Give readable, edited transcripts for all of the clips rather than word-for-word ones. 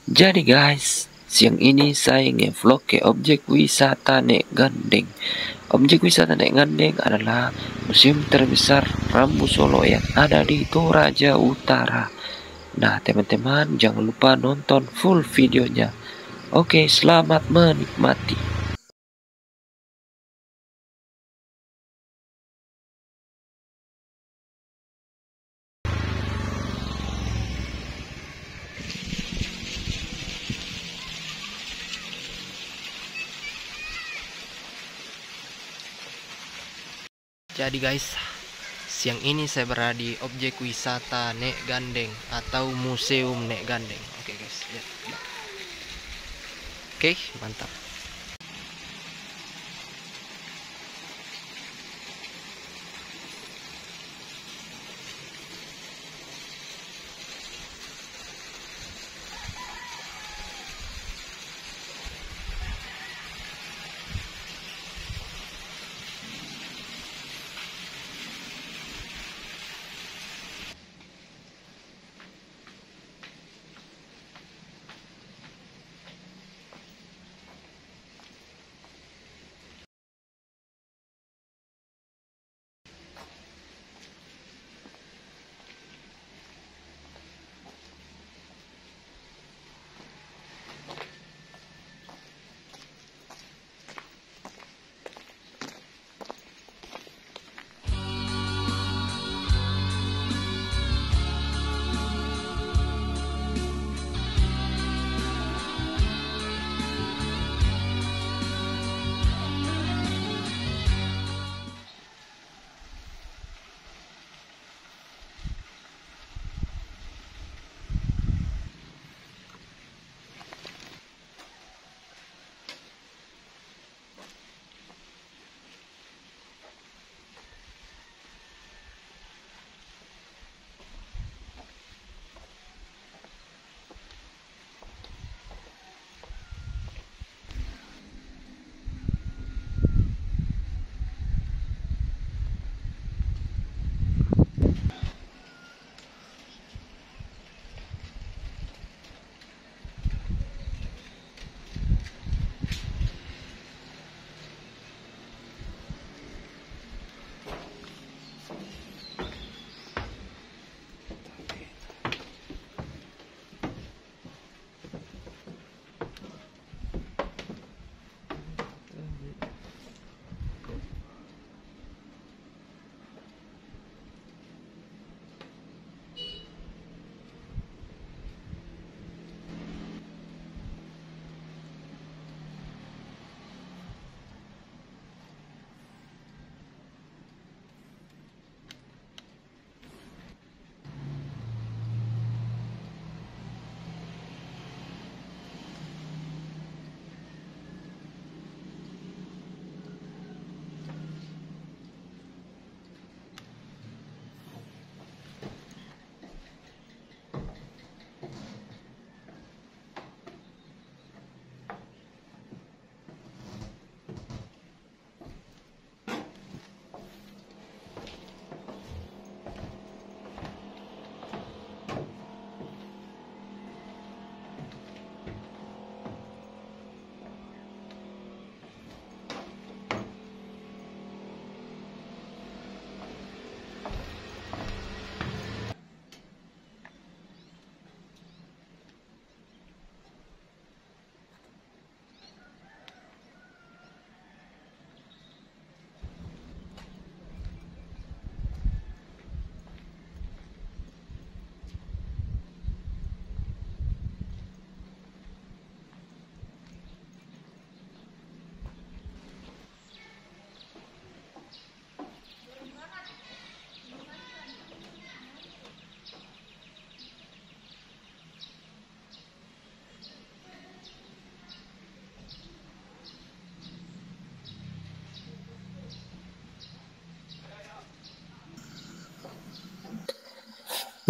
Jadi guys, siang ini saya nge-vlog ke objek wisata Nek Gandeng. Objek wisata Nek Gandeng adalah museum terbesar Rambu Solo yang ada di Toraja Utara. Nah teman-teman jangan lupa nonton full videonya. Oke, selamat menikmati. Jadi guys, siang ini saya berada di objek wisata Nek Gandeng atau Museum Nek Gandeng. Oke guys, lihat. Oke, mantap.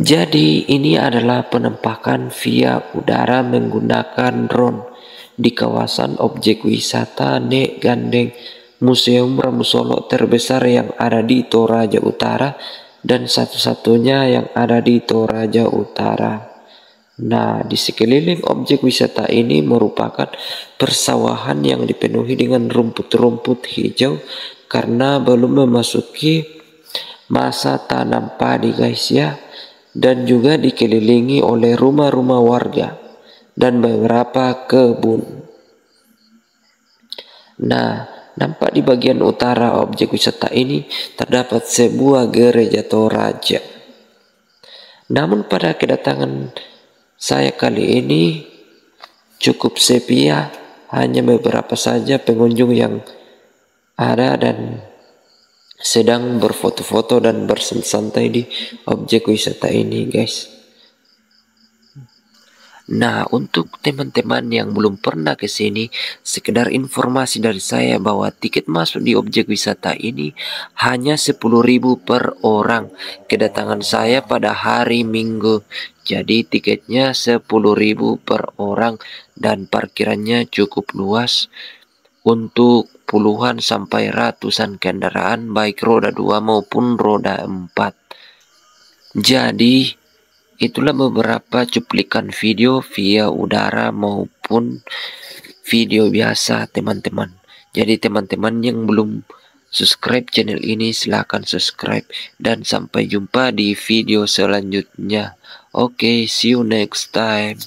Jadi ini adalah penampakan via udara menggunakan drone di kawasan objek wisata Nek Gandeng, Museum Rambu Solo terbesar yang ada di Toraja Utara dan satu-satunya yang ada di Toraja Utara. Nah, di sekeliling objek wisata ini merupakan persawahan yang dipenuhi dengan rumput-rumput hijau karena belum memasuki masa tanam padi guys ya, dan juga dikelilingi oleh rumah-rumah warga dan beberapa kebun. Nah, nampak di bagian utara objek wisata ini terdapat sebuah gereja Toraja. Namun pada kedatangan saya kali ini cukup sepi ya, hanya beberapa saja pengunjung yang ada dan sedang berfoto-foto dan bersantai di objek wisata ini guys. Nah, untuk teman-teman yang belum pernah ke sini, sekedar informasi dari saya bahwa tiket masuk di objek wisata ini hanya 10.000 per orang. Kedatangan saya pada hari Minggu. Jadi tiketnya 10.000 per orang dan parkirannya cukup luas untuk puluhan sampai ratusan kendaraan baik roda 2 maupun roda 4. Jadi itulah beberapa cuplikan video via udara maupun video biasa teman-teman. Jadi teman-teman yang belum subscribe channel ini silahkan subscribe dan sampai jumpa di video selanjutnya. Oke, see you next time.